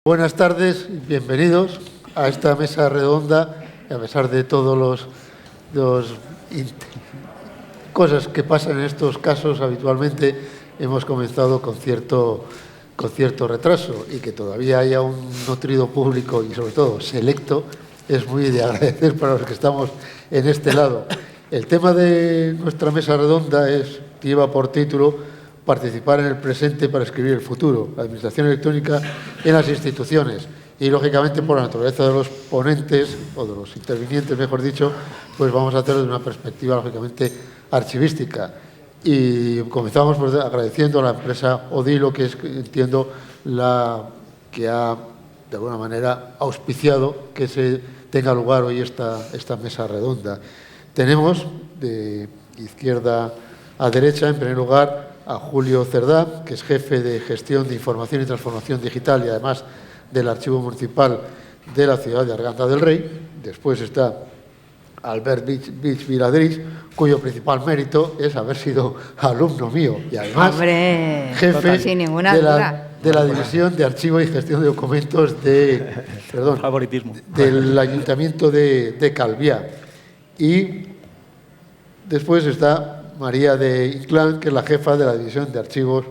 Buenas tardes y bienvenidos a esta mesa redonda. A pesar de todos los cosas que pasan en estos casos, habitualmente hemos comenzado con cierto retraso, y que todavía haya un nutrido público y sobre todo selecto es muy de agradecer para los que estamos en este lado. El tema de nuestra mesa redonda lleva por título Participar en el presente para escribir el futuro, la administración electrónica en las instituciones. Y, lógicamente, por la naturaleza de los ponentes, o de los intervinientes, mejor dicho, pues vamos a hacerlo de una perspectiva, lógicamente, archivística. Y comenzamos agradeciendo a la empresa Odilo, que es, entiendo, la que ha, de alguna manera, auspiciado que se tenga lugar hoy esta mesa redonda. Tenemos, de izquierda a derecha, en primer lugar, a Julio Cerdá, que es jefe de Gestión de Información y Transformación Digital y además del Archivo Municipal de la ciudad de Arganda del Rey. Después está Albert Vich Viladrís, cuyo principal mérito es haber sido alumno mío y además jefe de la División de Archivo y Gestión de Documentos del Ayuntamiento de Calviá. Y después está María de Inclán, que es la jefa de la División de Archivos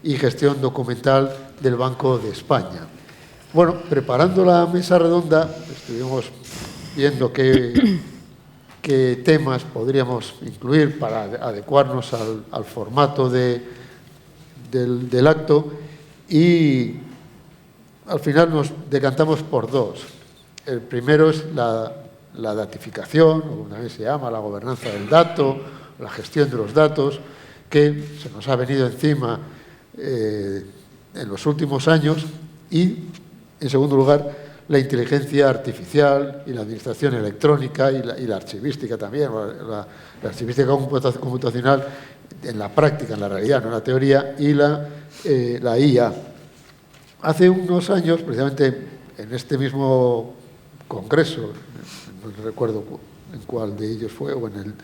y Gestión Documental del Banco de España. Bueno, preparando la mesa redonda, estuvimos viendo qué temas podríamos incluir para adecuarnos al formato del acto, y al final nos decantamos por dos. El primero es la datificación, o una vez se llama la gobernanza del dato, la gestión de los datos, que se nos ha venido encima en los últimos años, y, en segundo lugar, la inteligencia artificial y la administración electrónica y la archivística también, la archivística computacional en la práctica, en la realidad, no en la teoría, y la IA. Hace unos años, precisamente en este mismo congreso, no recuerdo en cuál de ellos fue, o en el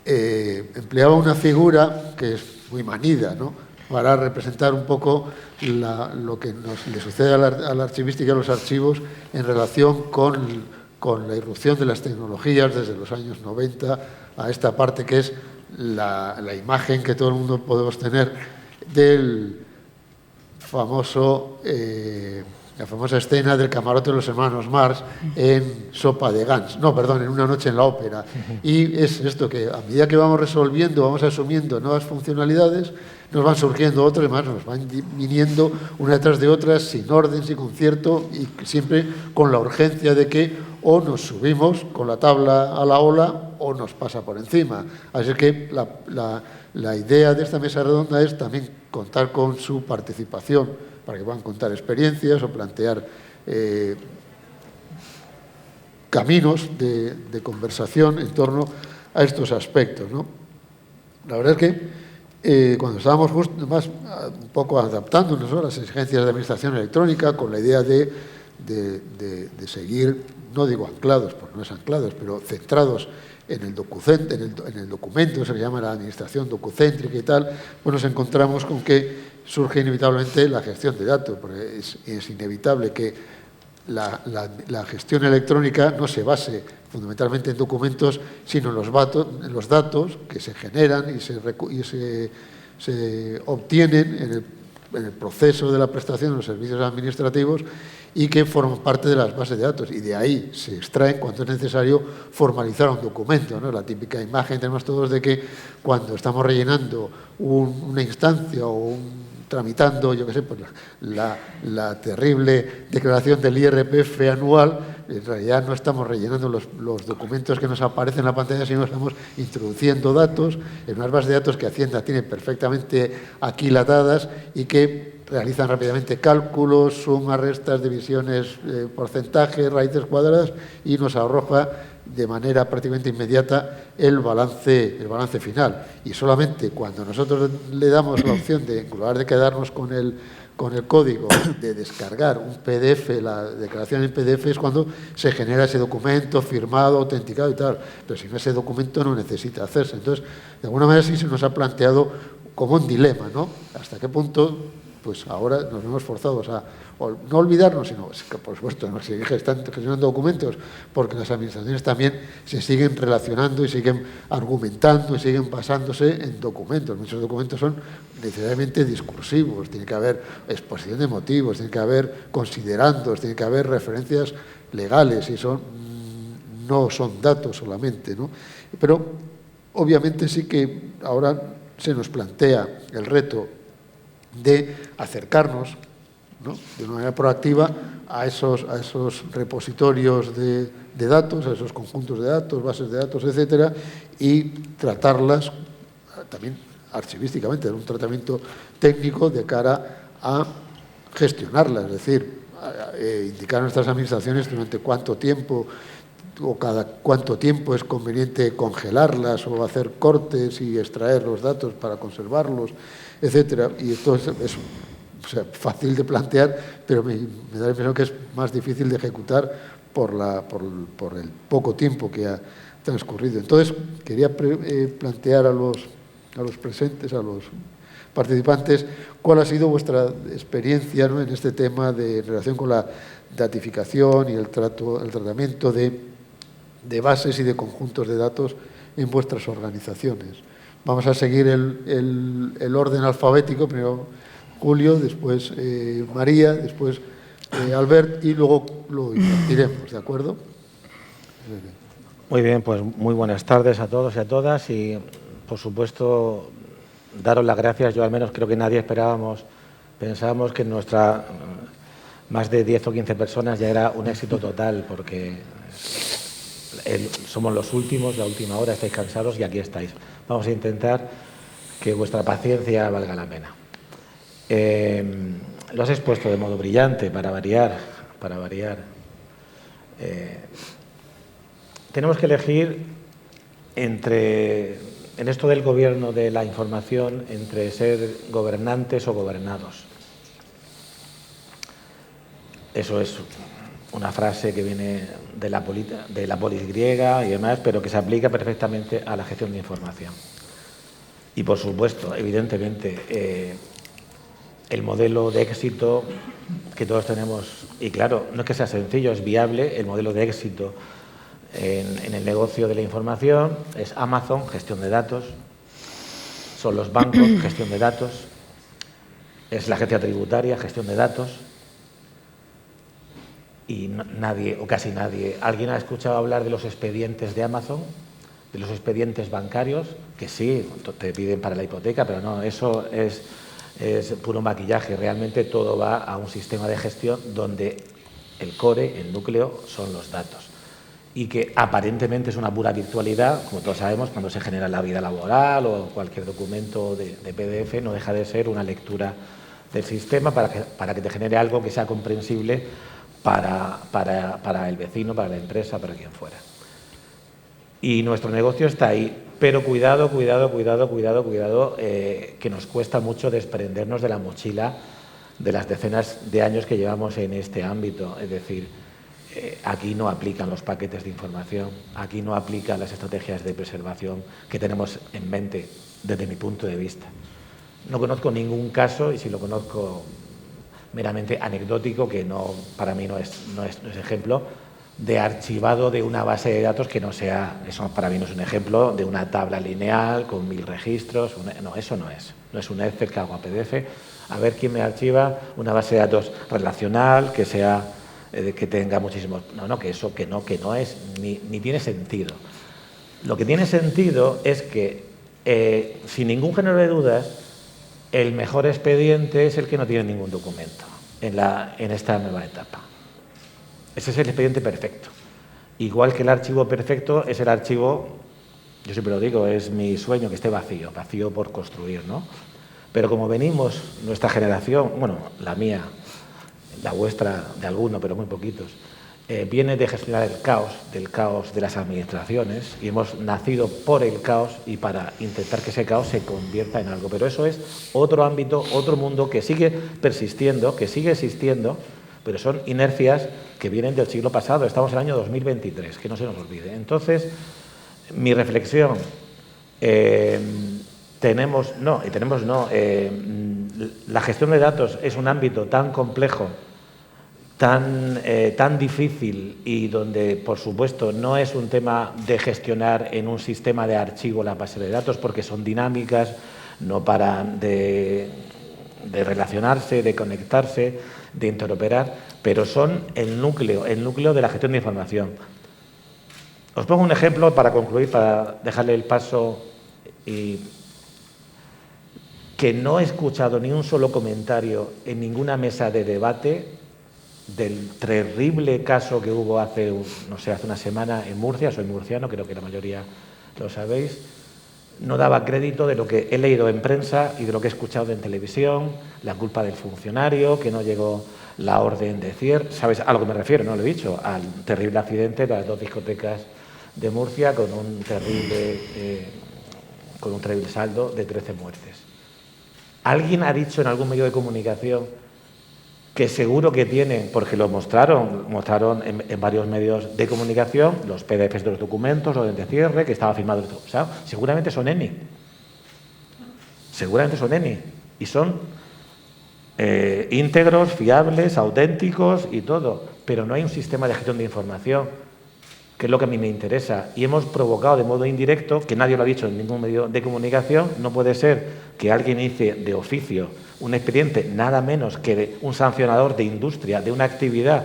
empleaba una figura que es muy manida, ¿no?, para representar un poco lo que le sucede a la archivística y a los archivos en relación con la irrupción de las tecnologías desde los años 90 a esta parte que es la imagen que todo el mundo podemos tener del famoso... la famosa escena del camarote de los hermanos Marx en Sopa de Gans, en Una noche en la ópera. Y es esto, que a medida que vamos resolviendo, vamos asumiendo nuevas funcionalidades, nos van surgiendo otras más, nos van viniendo una detrás de otras, sin orden, sin concierto, y siempre con la urgencia de que o nos subimos con la tabla a la ola o nos pasa por encima. Así que la idea de esta mesa redonda es también contar con su participación, para que puedan contar experiencias o plantear caminos de conversación en torno a estos aspectos, ¿no? La verdad es que cuando estábamos un poco adaptándonos a las exigencias de administración electrónica, con la idea de seguir, no digo anclados, porque no es anclados, pero centrados en el documento, se le llama la administración docucéntrica y tal, pues nos encontramos con que surge inevitablemente la gestión de datos, porque es inevitable que la gestión electrónica no se base fundamentalmente en documentos, sino en los datos que se generan y se obtienen en el proceso de la prestación de los servicios administrativos, y que forman parte de las bases de datos, y de ahí se extraen cuando es necesario formalizar un documento, ¿no? La típica imagen tenemos todos de que cuando estamos rellenando una instancia o tramitando, yo qué sé, pues la terrible declaración del IRPF anual, en realidad no estamos rellenando los documentos que nos aparecen en la pantalla, sino estamos introduciendo datos en unas bases de datos que Hacienda tiene perfectamente aquilatadas y que realizan rápidamente cálculos, sumas, restas, divisiones, porcentajes, raíces cuadradas, y nos arroja de manera prácticamente inmediata el balance final. Y solamente cuando nosotros le damos la opción en lugar de quedarnos con el código, de descargar un PDF, la declaración en PDF, es cuando se genera ese documento firmado, autenticado y tal. Pero si no, ese documento no necesita hacerse. Entonces, de alguna manera sí se nos ha planteado como un dilema, ¿no? ¿Hasta qué punto pues ahora nos vemos forzados a no olvidarnos, sino que por supuesto nos siguen gestionando documentos, porque las administraciones también se siguen relacionando y siguen argumentando y siguen basándose en documentos. Muchos documentos son necesariamente discursivos, tiene que haber exposición de motivos, tiene que haber considerandos, tiene que haber referencias legales y no son datos solamente, ¿no? Pero obviamente sí que ahora se nos plantea el reto de acercarnos, ¿no?, de una manera proactiva a esos repositorios de datos, a esos conjuntos de datos, bases de datos, etcétera, y tratarlas también archivísticamente, dar un tratamiento técnico de cara a gestionarlas, es decir, indicar a nuestras administraciones durante cuánto tiempo o cada cuánto tiempo es conveniente congelarlas o hacer cortes y extraer los datos para conservarlos, etcétera. Y esto es fácil de plantear, pero me da la impresión que es más difícil de ejecutar por el poco tiempo que ha transcurrido. Entonces, quería plantear a los presentes, a los participantes, cuál ha sido vuestra experiencia, ¿no?, en este tema en relación con la datificación y el tratamiento de bases y de conjuntos de datos en vuestras organizaciones. Vamos a seguir el orden alfabético, primero Julio, después María, después Albert, y luego lo impartiremos, ¿de acuerdo? Muy bien, pues muy buenas tardes a todos y a todas, y por supuesto daros las gracias. Yo al menos creo que nadie pensábamos que nuestra más de 10 o 15 personas ya era un éxito total, porque somos los últimos, la última hora, estáis cansados y aquí estáis. Vamos a intentar que vuestra paciencia valga la pena. Lo has expuesto de modo brillante, para variar. Tenemos que elegir en esto del gobierno de la información, entre ser gobernantes o gobernados. Eso es una frase que viene de la polis griega y demás, pero que se aplica perfectamente a la gestión de información. Y por supuesto, evidentemente, el modelo de éxito que todos tenemos, y claro, no es que sea sencillo, es viable. El modelo de éxito en el negocio de la información es Amazon, gestión de datos, son los bancos, gestión de datos, es la agencia tributaria, gestión de datos, y nadie, o casi nadie. ¿Alguien ha escuchado hablar de los expedientes de Amazon? De los expedientes bancarios, que sí, te piden para la hipoteca, pero no, eso es puro maquillaje. Realmente todo va a un sistema de gestión donde el core, el núcleo, son los datos. Y que aparentemente es una pura virtualidad, como todos sabemos, cuando se genera la vida laboral o cualquier documento de PDF, no deja de ser una lectura del sistema para que te genere algo que sea comprensible para el vecino, para la empresa, para quien fuera. Y nuestro negocio está ahí, pero cuidado, que nos cuesta mucho desprendernos de la mochila de las decenas de años que llevamos en este ámbito. Es decir, aquí no aplican los paquetes de información, aquí no aplican las estrategias de preservación que tenemos en mente desde mi punto de vista. No conozco ningún caso, y si lo conozco meramente anecdótico, que para mí no es ejemplo, de archivado de una base de datos que no sea, eso para mí no es un ejemplo, de una tabla lineal con 1000 registros, no, eso no es un Excel que hago a PDF. A ver quién me archiva una base de datos relacional que sea, que tenga muchísimos, que no es, ni tiene sentido. Lo que tiene sentido es que, sin ningún género de dudas, el mejor expediente es el que no tiene ningún documento en esta nueva etapa. Ese es el expediente perfecto. Igual que el archivo perfecto es el archivo, yo siempre lo digo, es mi sueño que esté vacío por construir, ¿no? Pero como venimos, nuestra generación, bueno, la mía, la vuestra de alguno, pero muy poquitos, viene de gestionar del caos de las administraciones, y hemos nacido por el caos y para intentar que ese caos se convierta en algo. Pero eso es otro ámbito, otro mundo que sigue persistiendo, que sigue existiendo, pero son inercias que vienen del siglo pasado. Estamos en el año 2023, que no se nos olvide. Entonces, mi reflexión, la gestión de datos es un ámbito tan complejo, tan difícil y donde, por supuesto, no es un tema de gestionar en un sistema de archivo la base de datos porque son dinámicas, no paran de relacionarse, de conectarse, de interoperar, pero son el núcleo de la gestión de información. Os pongo un ejemplo para concluir, para dejarle el paso, y que no he escuchado ni un solo comentario en ninguna mesa de debate del terrible caso que hubo hace una semana en Murcia. Soy murciano, creo que la mayoría lo sabéis. No daba crédito de lo que he leído en prensa y de lo que he escuchado en televisión, la culpa del funcionario, que no llegó la orden de cierre. ¿Sabes a lo que me refiero? No lo he dicho, al terrible accidente de las 2 discotecas de Murcia con un terrible saldo de 13 muertes. ¿Alguien ha dicho en algún medio de comunicación que seguro que tienen, porque lo mostraron en varios medios de comunicación, los PDFs de los documentos, orden de cierre, que estaba firmado? O sea, seguramente son ENI. Seguramente son ENI. Y son íntegros, fiables, auténticos y todo. Pero no hay un sistema de gestión de información, que es lo que a mí me interesa. Y hemos provocado de modo indirecto, que nadie lo ha dicho en ningún medio de comunicación, no puede ser que alguien inicie de oficio un expediente, nada menos que de un sancionador de industria, de una actividad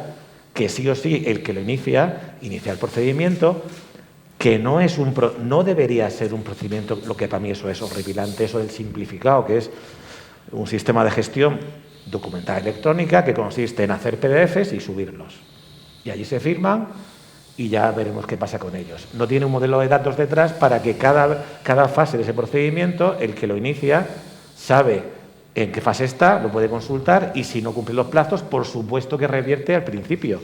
que sí o sí el que lo inicia el procedimiento, que no debería ser un procedimiento, lo que para mí eso es horripilante, eso del simplificado, que es un sistema de gestión documental electrónica que consiste en hacer PDFs y subirlos. Y allí se firman y ya veremos qué pasa con ellos. No tiene un modelo de datos detrás para que cada fase de ese procedimiento, el que lo inicia, sabe en qué fase está, lo puede consultar y si no cumple los plazos, por supuesto que revierte al principio.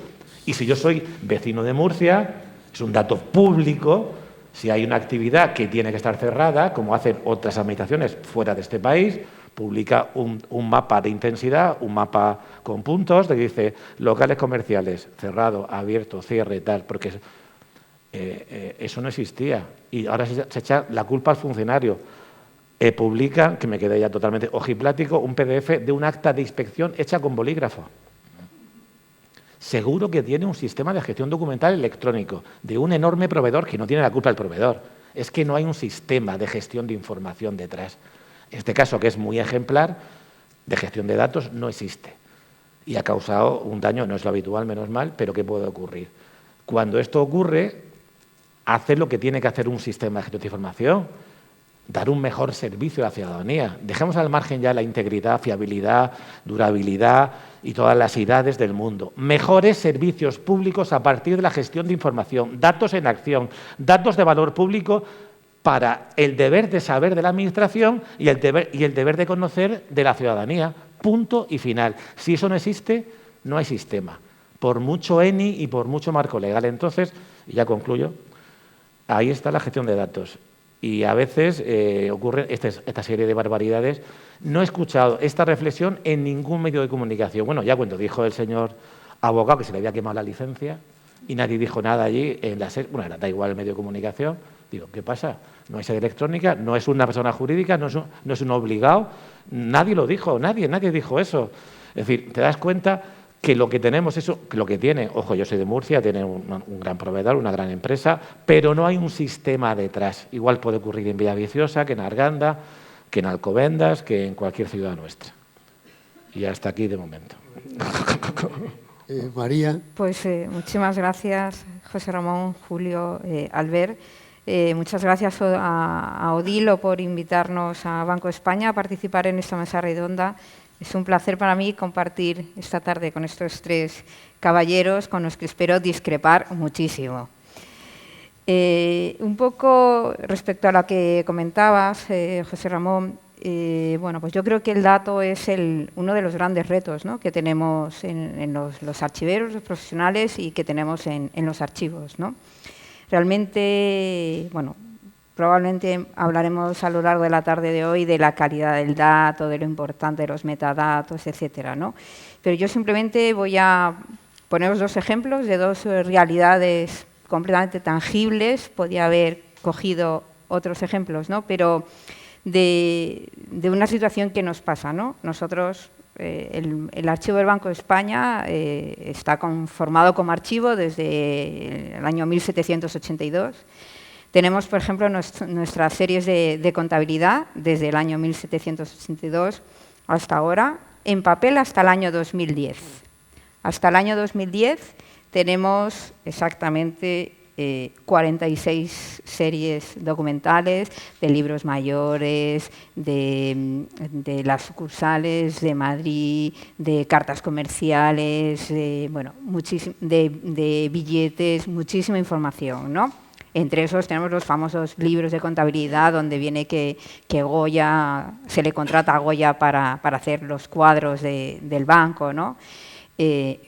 Y si yo soy vecino de Murcia, es un dato público, si hay una actividad que tiene que estar cerrada, como hacen otras administraciones fuera de este país, publica un mapa de intensidad, un mapa con puntos, que dice locales comerciales, cerrado, abierto, cierre, tal, porque eso no existía. Y ahora se echa la culpa al funcionario. Publica, que me quedé ya totalmente ojiplático, un PDF de un acta de inspección hecha con bolígrafo. Seguro que tiene un sistema de gestión documental electrónico de un enorme proveedor que no tiene la culpa el proveedor. Es que no hay un sistema de gestión de información detrás. Este caso, que es muy ejemplar, de gestión de datos, no existe. Y ha causado un daño, no es lo habitual, menos mal, pero ¿qué puede ocurrir? Cuando esto ocurre, hace lo que tiene que hacer un sistema de gestión de información: dar un mejor servicio a la ciudadanía. Dejemos al margen ya la integridad, fiabilidad, durabilidad y todas las idades del mundo. Mejores servicios públicos a partir de la gestión de información, datos en acción, datos de valor público para el deber de saber de la Administración y el deber de conocer de la ciudadanía. Punto y final. Si eso no existe, no hay sistema. Por mucho ENI y por mucho marco legal. Entonces, y ya concluyo, ahí está la gestión de datos. Y a veces ocurre esta serie de barbaridades. No he escuchado esta reflexión en ningún medio de comunicación. Bueno, ya cuando dijo el señor abogado que se le había quemado la licencia y nadie dijo nada allí, bueno, da igual el medio de comunicación. Digo, ¿qué pasa? No es sede electrónica, no es una persona jurídica, no es un obligado. Nadie lo dijo, nadie dijo eso. Es decir, te das cuenta que lo que tenemos, lo que tiene, ojo, yo soy de Murcia, tiene un gran proveedor, una gran empresa, pero no hay un sistema detrás. Igual puede ocurrir en Villaviciosa, que en Arganda, que en Alcobendas, que en cualquier ciudad nuestra. Y hasta aquí de momento. María. Pues muchísimas gracias, José Ramón, Julio, Albert. Muchas gracias a Odilo por invitarnos a Banco de España a participar en esta mesa redonda. Es un placer para mí compartir esta tarde con estos 3 caballeros con los que espero discrepar muchísimo. Un poco respecto a lo que comentabas, José Ramón, bueno, pues yo creo que el dato es uno de los grandes retos, ¿no?, que tenemos en los archiveros, los profesionales, y que tenemos en los archivos, ¿no? Realmente, bueno, probablemente hablaremos a lo largo de la tarde de hoy de la calidad del dato, de lo importante de los metadatos, etcétera, ¿no? Pero yo simplemente voy a poneros 2 ejemplos de 2 realidades completamente tangibles. Podría haber cogido otros ejemplos, ¿no? Pero de una situación que nos pasa, ¿no? Nosotros, el archivo del Banco de España está conformado como archivo desde el año 1782. Tenemos, por ejemplo, nuestras series de contabilidad desde el año 1782 hasta ahora, en papel hasta el año 2010. Hasta el año 2010 tenemos exactamente 46 series documentales de libros mayores, de las sucursales de Madrid, de cartas comerciales, de billetes, muchísima información, ¿no? Entre esos tenemos los famosos libros de contabilidad, donde viene que Goya, se le contrata a Goya para hacer los cuadros del banco, ¿no?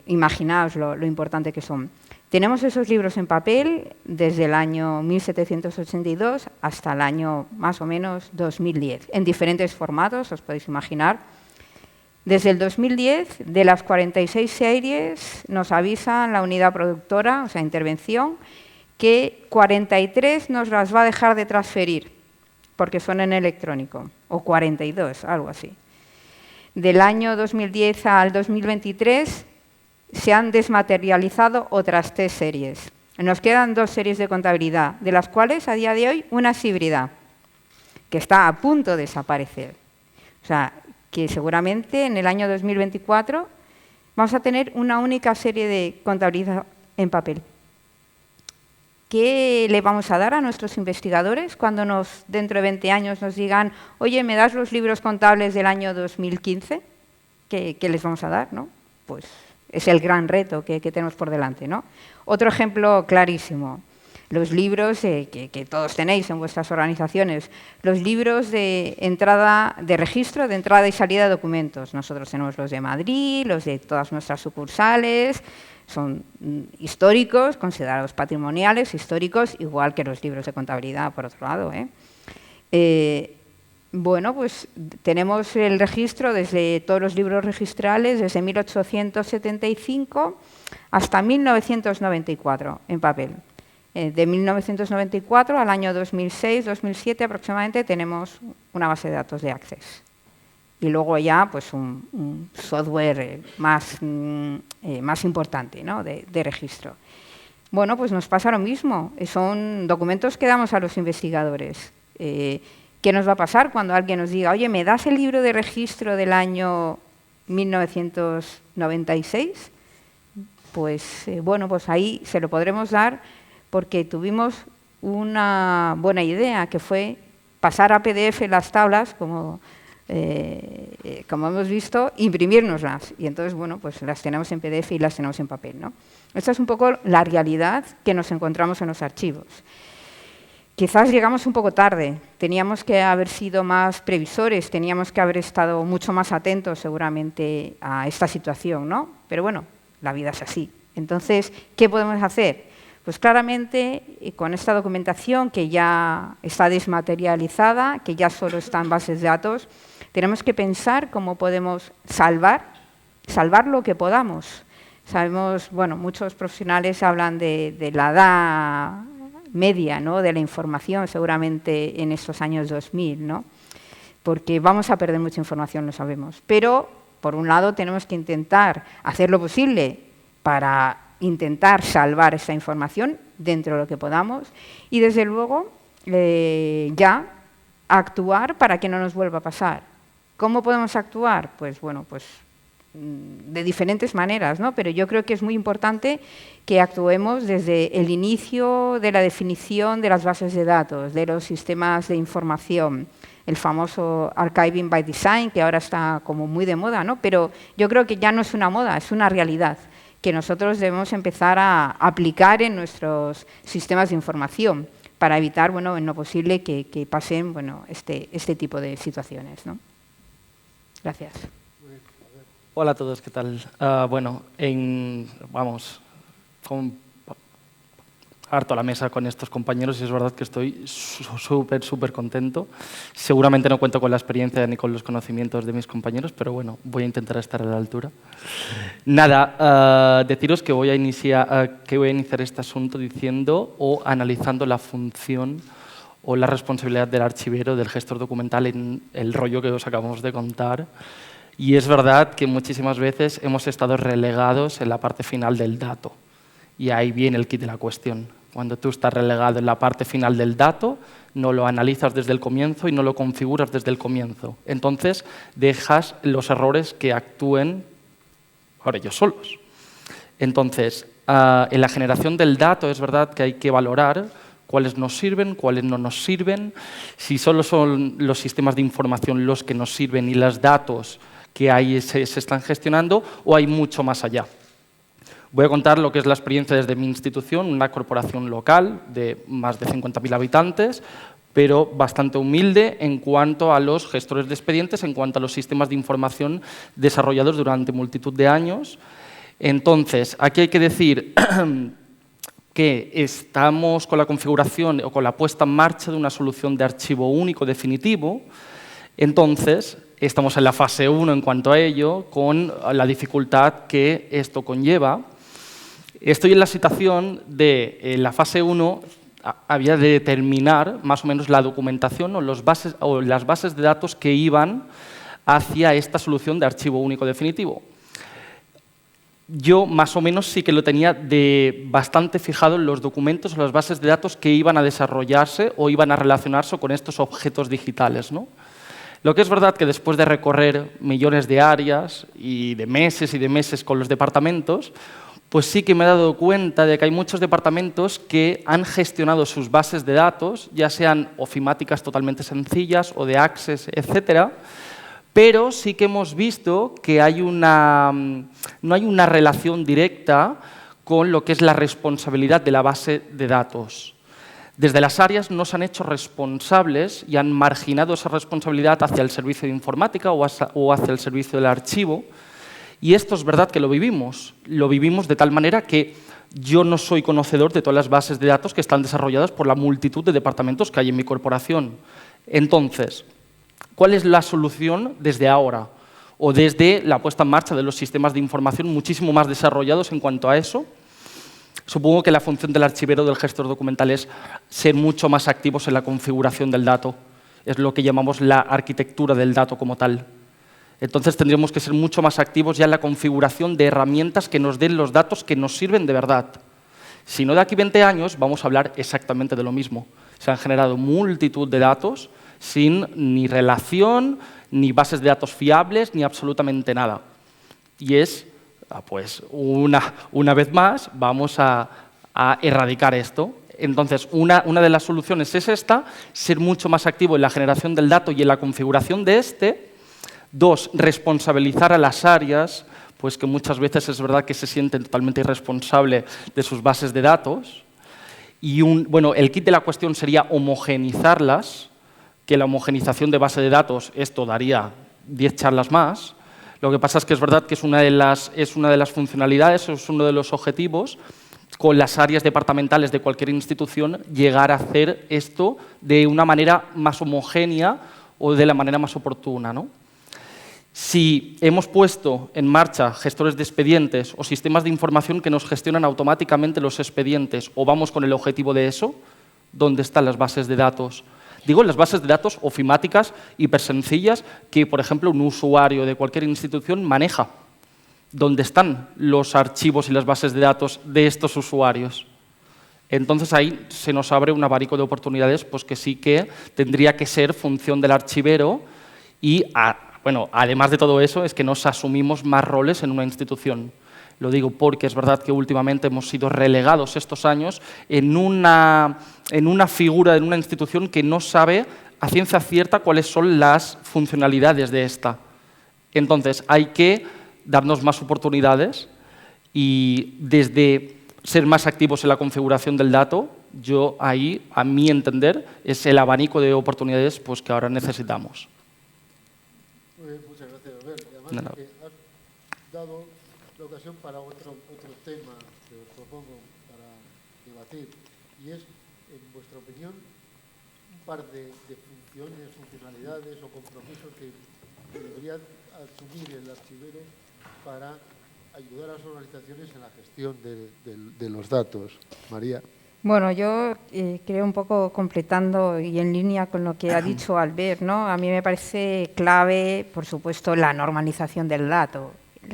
Imaginaos lo importante que son. Tenemos esos libros en papel desde el año 1782 hasta el año más o menos 2010, en diferentes formatos, os podéis imaginar. Desde el 2010, de las 46 series, nos avisa la unidad productora, o sea, intervención, que 43 nos las va a dejar de transferir, porque son en electrónico, o 42, algo así. Del año 2010 al 2023 se han desmaterializado otras 3 series. Nos quedan 2 series de contabilidad, de las cuales a día de hoy una es híbrida, que está a punto de desaparecer. O sea, que seguramente en el año 2024 vamos a tener una única serie de contabilidad en papel. ¿Qué le vamos a dar a nuestros investigadores cuando dentro de 20 años nos digan, oye, ¿me das los libros contables del año 2015? ¿Qué les vamos a dar, no? Pues es el gran reto que tenemos por delante, ¿no? Otro ejemplo clarísimo, los libros que todos tenéis en vuestras organizaciones, los libros de entrada de registro, de entrada y salida de documentos. Nosotros tenemos los de Madrid, los de todas nuestras sucursales, son históricos, considerados patrimoniales, históricos, igual que los libros de contabilidad, por otro lado. Bueno, pues tenemos el registro desde todos los libros registrales, desde 1875 hasta 1994, en papel. De 1994 al año 2006-2007 aproximadamente tenemos una base de datos de Access. Y luego ya pues un software más importante, ¿no? de registro. Bueno, pues nos pasa lo mismo. Son documentos que damos a los investigadores. ¿Qué nos va a pasar cuando alguien nos diga, oye, ¿me das el libro de registro del año 1996? Pues bueno, pues ahí se lo podremos dar porque tuvimos una buena idea, que fue pasar a PDF las tablas, como hemos visto, imprimírnoslas. Y entonces, bueno, pues las tenemos en PDF y las tenemos en papel, ¿no? Esta es un poco la realidad que nos encontramos en los archivos. Quizás llegamos un poco tarde, teníamos que haber sido más previsores, teníamos que haber estado mucho más atentos seguramente a esta situación, ¿no? Pero bueno, la vida es así. Entonces, ¿qué podemos hacer? Pues claramente, con esta documentación que ya está desmaterializada, que ya solo está en bases de datos, tenemos que pensar cómo podemos salvar lo que podamos. Sabemos, bueno, muchos profesionales hablan de la edad media, ¿no? De la información, seguramente en estos años 2000, ¿no? Porque vamos a perder mucha información, lo sabemos. Pero, por un lado, tenemos que intentar hacer lo posible para intentar salvar esa información dentro de lo que podamos y, desde luego, ya actuar para que no nos vuelva a pasar. ¿Cómo podemos actuar? Pues, bueno, pues de diferentes maneras, ¿no? Pero yo creo que es muy importante que actuemos desde el inicio de la definición de las bases de datos, de los sistemas de información, el famoso Archiving by Design, que ahora está como muy de moda, ¿no? Pero yo creo que ya no es una moda, es una realidad que nosotros debemos empezar a aplicar en nuestros sistemas de información para evitar, bueno, en lo posible que pasen, bueno, este tipo de situaciones, ¿no? Gracias. Hola a todos, ¿qué tal? Bueno, harto la mesa con estos compañeros y es verdad que estoy súper contento. Seguramente no cuento con la experiencia ni con los conocimientos de mis compañeros, pero bueno, voy a intentar estar a la altura. Nada, deciros que voy a iniciar este asunto diciendo o analizando la función o la responsabilidad del archivero, del gestor documental en el rollo que os acabamos de contar. Y es verdad que muchísimas veces hemos estado relegados en la parte final del dato. Y ahí viene el quid de la cuestión. Cuando tú estás relegado en la parte final del dato, no lo analizas desde el comienzo y no lo configuras desde el comienzo. Entonces, dejas los errores que actúen por ellos solos. Entonces, en la generación del dato es verdad que hay que valorar cuáles nos sirven, cuáles no nos sirven, si solo son los sistemas de información los que nos sirven y los datos que ahí se están gestionando, o hay mucho más allá. Voy a contar lo que es la experiencia desde mi institución, una corporación local de más de 50.000 habitantes, pero bastante humilde en cuanto a los gestores de expedientes, en cuanto a los sistemas de información desarrollados durante multitud de años. Entonces, aquí hay que decir que estamos con la configuración o con la puesta en marcha de una solución de archivo único definitivo. Entonces, estamos en la fase 1 en cuanto a ello, con la dificultad que esto conlleva. Estoy en la situación de, en la fase 1, había de determinar más o menos la documentación o las bases de datos que iban hacia esta solución de archivo único definitivo. Yo más o menos sí que lo tenía bastante fijado en los documentos o las bases de datos que iban a desarrollarse o iban a relacionarse con estos objetos digitales, ¿no? Lo que es verdad que después de recorrer millones de áreas y de meses con los departamentos, pues sí que me he dado cuenta de que hay muchos departamentos que han gestionado sus bases de datos, ya sean ofimáticas totalmente sencillas o de Access, etcétera, pero sí que hemos visto que no hay una relación directa con lo que es la responsabilidad de la base de datos. Desde las áreas no se han hecho responsables y han marginado esa responsabilidad hacia el servicio de informática o hacia el servicio del archivo. Y esto es verdad que lo vivimos de tal manera que yo no soy conocedor de todas las bases de datos que están desarrolladas por la multitud de departamentos que hay en mi corporación. Entonces, ¿cuál es la solución desde ahora? O desde la puesta en marcha de los sistemas de información muchísimo más desarrollados en cuanto a eso. Supongo que la función del archivero del gestor documental es ser mucho más activos en la configuración del dato. Es lo que llamamos la arquitectura del dato como tal. Entonces tendríamos que ser mucho más activos ya en la configuración de herramientas que nos den los datos que nos sirven de verdad. Si no, de aquí a 20 años vamos a hablar exactamente de lo mismo. Se han generado multitud de datos sin ni relación, ni bases de datos fiables, ni absolutamente nada. Y es, pues, una vez más, vamos a erradicar esto. Entonces, una de las soluciones es esta, ser mucho más activo en la generación del dato y en la configuración de este. 2, responsabilizar a las áreas, pues que muchas veces es verdad que se sienten totalmente irresponsables de sus bases de datos. Y el kit de la cuestión sería homogenizarlas, que la homogenización de base de datos, esto daría 10 charlas más. Lo que pasa es que es verdad que es una de las funcionalidades, es uno de los objetivos, con las áreas departamentales de cualquier institución, llegar a hacer esto de una manera más homogénea o de la manera más oportuna, ¿no? Si hemos puesto en marcha gestores de expedientes o sistemas de información que nos gestionan automáticamente los expedientes o vamos con el objetivo de eso, ¿dónde están las bases de datos? Digo, las bases de datos ofimáticas hipersencillas que, por ejemplo, un usuario de cualquier institución maneja. ¿Dónde están los archivos y las bases de datos de estos usuarios? Entonces ahí se nos abre un abanico de oportunidades pues, que sí que tendría que ser función del archivero y además de todo eso, es que nos asumimos más roles en una institución. Lo digo porque es verdad que últimamente hemos sido relegados estos años en una figura, en una institución que no sabe a ciencia cierta cuáles son las funcionalidades de esta. Entonces, hay que darnos más oportunidades y desde ser más activos en la configuración del dato, yo ahí, a mi entender, es el abanico de oportunidades pues, que ahora necesitamos. Muchas gracias, Albert. Además, que has dado la ocasión para otro tema que os propongo para debatir, y es, en vuestra opinión, un par de funcionalidades o compromisos que debería asumir el archivero para ayudar a las organizaciones en la gestión de los datos. María. Bueno, yo creo un poco completando y en línea con lo que ha dicho Albert, ¿no? A mí me parece clave, por supuesto, la normalización del dato,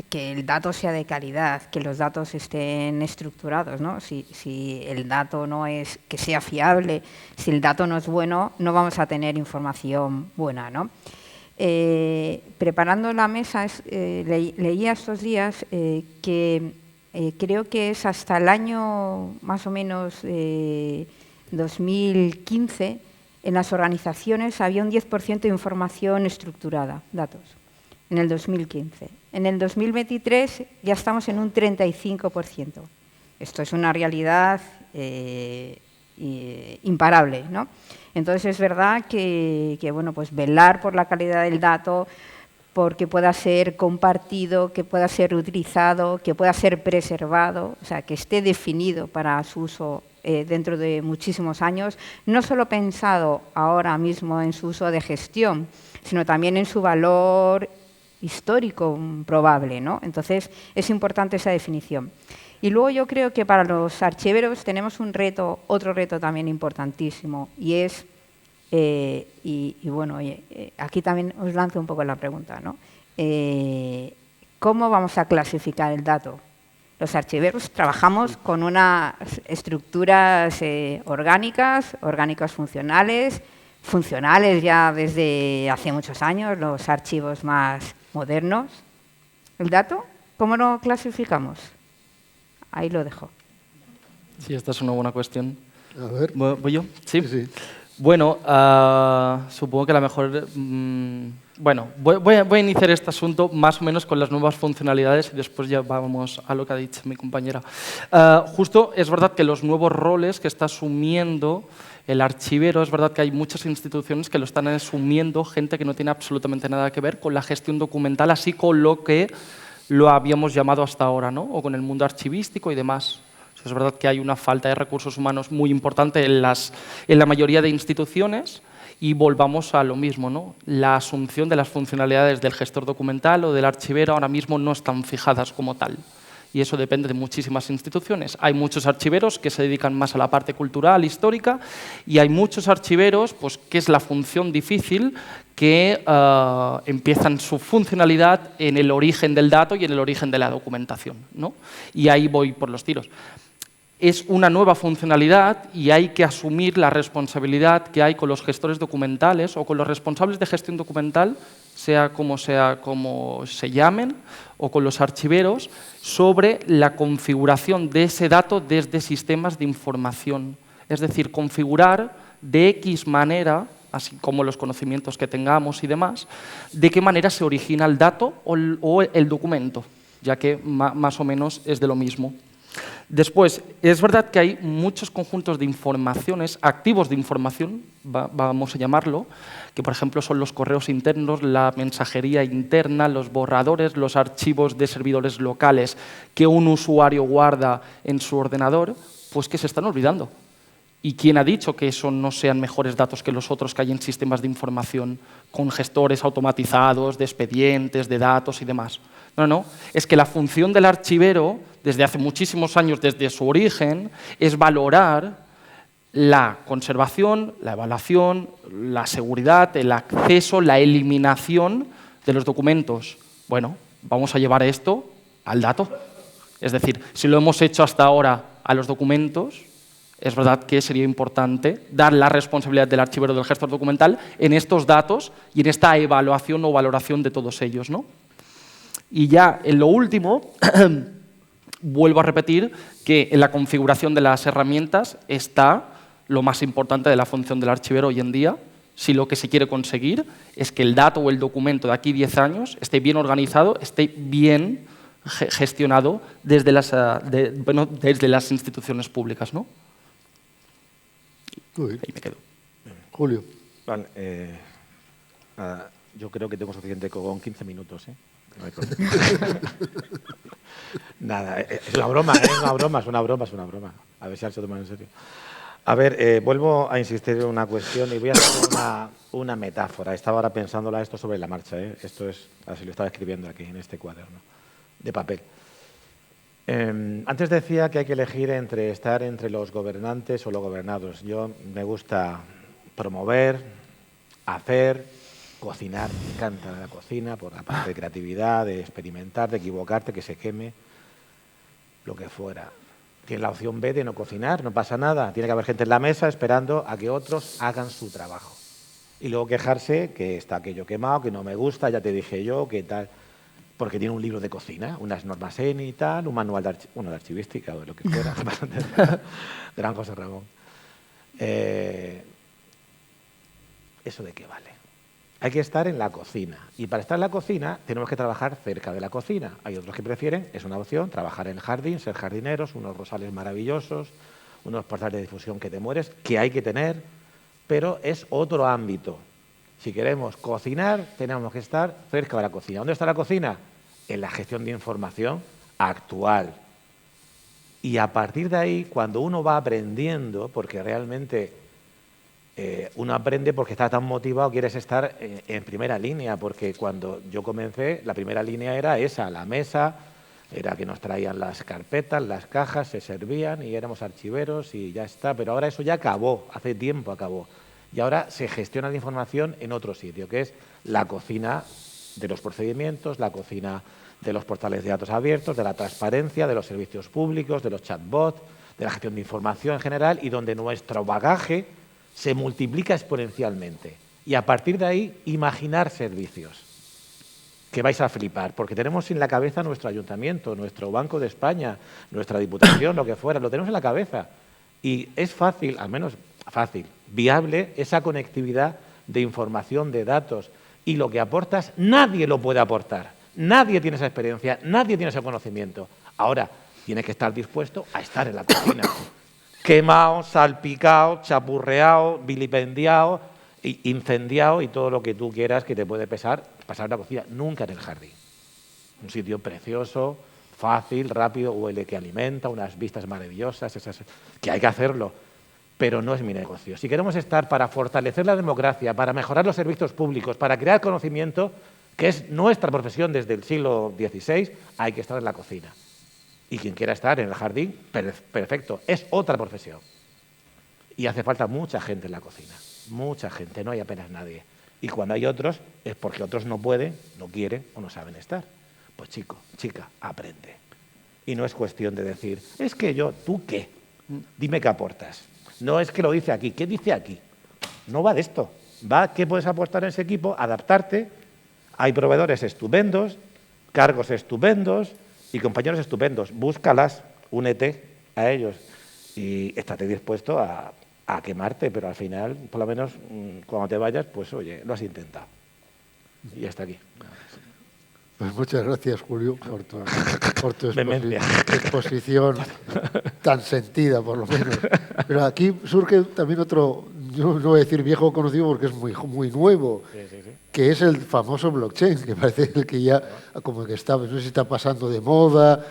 que el dato sea de calidad, que los datos estén estructurados, ¿no? Si el dato no es que sea fiable, si el dato no es bueno, no vamos a tener información buena, ¿no? Preparando la mesa, leía estos días que creo que es hasta el año más o menos 2015, en las organizaciones había un 10% de información estructurada, datos, en el 2015. En el 2023 ya estamos en un 35%. Esto es una realidad imparable, ¿no? Entonces es verdad que bueno, pues velar por la calidad del dato, porque pueda ser compartido, que pueda ser utilizado, que pueda ser preservado, o sea, que esté definido para su uso dentro de muchísimos años, no solo pensado ahora mismo en su uso de gestión, sino también en su valor histórico probable, ¿no? Entonces, es importante esa definición. Y luego yo creo que para los archiveros tenemos un reto, otro reto también importantísimo, y es bueno, aquí también os lanzo un poco la pregunta, ¿no? ¿Cómo vamos a clasificar el dato? Los archiveros trabajamos con unas estructuras orgánicas funcionales ya desde hace muchos años, los archivos más modernos. ¿El dato? ¿Cómo lo clasificamos? Ahí lo dejo. Sí, esta es una buena cuestión. A ver. ¿Voy yo? Sí. Sí. Bueno, supongo que la mejor... bueno, voy a iniciar este asunto más o menos con las nuevas funcionalidades y después ya vamos a lo que ha dicho mi compañera. Justo es verdad que los nuevos roles que está asumiendo el archivero, es verdad que hay muchas instituciones que lo están asumiendo, gente que no tiene absolutamente nada que ver con la gestión documental, así con lo que lo habíamos llamado hasta ahora, ¿no? O con el mundo archivístico y demás. Es verdad que hay una falta de recursos humanos muy importante en la mayoría de instituciones y volvamos a lo mismo, ¿no? La asunción de las funcionalidades del gestor documental o del archivero ahora mismo no están fijadas como tal. Y eso depende de muchísimas instituciones. Hay muchos archiveros que se dedican más a la parte cultural, histórica, y hay muchos archiveros, pues, que es la función difícil, que empiezan su funcionalidad en el origen del dato y en el origen de la documentación, ¿no? Y ahí voy por los tiros. Es una nueva funcionalidad y hay que asumir la responsabilidad que hay con los gestores documentales o con los responsables de gestión documental, sea como se llamen, o con los archiveros, sobre la configuración de ese dato desde sistemas de información. Es decir, configurar de X manera, así como los conocimientos que tengamos y demás, de qué manera se origina el dato o el documento, ya que más o menos es de lo mismo. Después, es verdad que hay muchos conjuntos de informaciones, activos de información, vamos a llamarlo, que por ejemplo son los correos internos, la mensajería interna, los borradores, los archivos de servidores locales que un usuario guarda en su ordenador, pues que se están olvidando. ¿Y quién ha dicho que eso no sean mejores datos que los otros que hay en sistemas de información con gestores automatizados, de expedientes, de datos y demás? No, es que la función del archivero, desde hace muchísimos años, desde su origen, es valorar la conservación, la evaluación, la seguridad, el acceso, la eliminación de los documentos. Bueno, vamos a llevar esto al dato. Es decir, si lo hemos hecho hasta ahora a los documentos, es verdad que sería importante dar la responsabilidad del archivero del gestor documental en estos datos y en esta evaluación o valoración de todos ellos, ¿no? Y ya en lo último, vuelvo a repetir que en la configuración de las herramientas está lo más importante de la función del archivero hoy en día, si lo que se quiere conseguir es que el dato o el documento de aquí 10 años esté bien organizado, esté bien gestionado desde las instituciones públicas, ¿no? Muy bien. Ahí me quedo. Julio. Vale, yo creo que tengo suficiente con 15 minutos, ¿eh? No hay problema. Nada, es una broma, es una broma. A ver si se toman en serio. A ver, vuelvo a insistir en una cuestión y voy a hacer una metáfora. Estaba ahora pensándola esto sobre la marcha, ¿eh? Esto es, así lo estaba escribiendo aquí en este cuaderno de papel. Antes decía que hay que elegir entre estar entre los gobernantes o los gobernados. Yo me gusta promover, hacer, cocinar. Me encanta la cocina por la parte de creatividad, de experimentar, de equivocarte, que se queme, lo que fuera. Tiene la opción B de no cocinar, no pasa nada. Tiene que haber gente en la mesa esperando a que otros hagan su trabajo. Y luego quejarse que está aquello quemado, que no me gusta, ya te dije yo, que tal... Porque tiene un libro de cocina, unas normas ENI y tal, un manual de archivística o de lo que fuera. Gran José Ramón. ¿Eso de qué vale? Hay que estar en la cocina. Y para estar en la cocina tenemos que trabajar cerca de la cocina. Hay otros que prefieren, es una opción, trabajar en el jardín, ser jardineros, unos rosales maravillosos, unos portales de difusión que te mueres, que hay que tener, pero es otro ámbito. Si queremos cocinar, tenemos que estar cerca de la cocina. ¿Dónde está la cocina? En la gestión de información actual. Y a partir de ahí, cuando uno va aprendiendo, porque realmente uno aprende porque está tan motivado, quieres estar en primera línea, porque cuando yo comencé, la primera línea era esa, la mesa, era que nos traían las carpetas, las cajas, se servían y éramos archiveros y ya está. Pero ahora eso ya acabó, hace tiempo acabó. Y ahora se gestiona la información en otro sitio, que es la cocina de los procedimientos, la cocina de los portales de datos abiertos, de la transparencia, de los servicios públicos, de los chatbots, de la gestión de información en general, y donde nuestro bagaje se multiplica exponencialmente. Y a partir de ahí, imaginar servicios que vais a flipar, porque tenemos en la cabeza nuestro ayuntamiento, nuestro Banco de España, nuestra Diputación, lo que fuera, lo tenemos en la cabeza. Y es fácil, al menos fácil, viable esa conectividad de información, de datos, y lo que aportas nadie lo puede aportar, nadie tiene esa experiencia, nadie tiene ese conocimiento. Ahora, tienes que estar dispuesto a estar en la cocina, quemado, salpicado, chapurreado, vilipendiado, incendiado y todo lo que tú quieras que te puede pasar en la cocina, nunca en el jardín. Un sitio precioso, fácil, rápido, huele que alimenta, unas vistas maravillosas, que hay que hacerlo. Pero no es mi negocio. Si queremos estar para fortalecer la democracia, para mejorar los servicios públicos, para crear conocimiento, que es nuestra profesión desde el siglo XVI, hay que estar en la cocina. Y quien quiera estar en el jardín, perfecto, es otra profesión. Y hace falta mucha gente en la cocina, mucha gente, no hay apenas nadie. Y cuando hay otros, es porque otros no pueden, no quieren o no saben estar. Pues chico, chica, aprende. Y no es cuestión de decir, es que yo, ¿tú qué? Dime qué aportas. No es que lo dice aquí. ¿Qué dice aquí? No va de esto. Va qué puedes aportar en ese equipo, adaptarte. Hay proveedores estupendos, cargos estupendos y compañeros estupendos. Búscalas, únete a ellos y estate dispuesto a quemarte, pero al final, por lo menos, cuando te vayas, pues oye, lo has intentado. Y hasta aquí. Pues muchas gracias, Julio, por tu exposición tan sentida, por lo menos. Pero aquí surge también otro, yo no voy a decir viejo conocido porque es muy nuevo, que es el famoso blockchain, que parece el que ya como que está, no sé si está pasando de moda.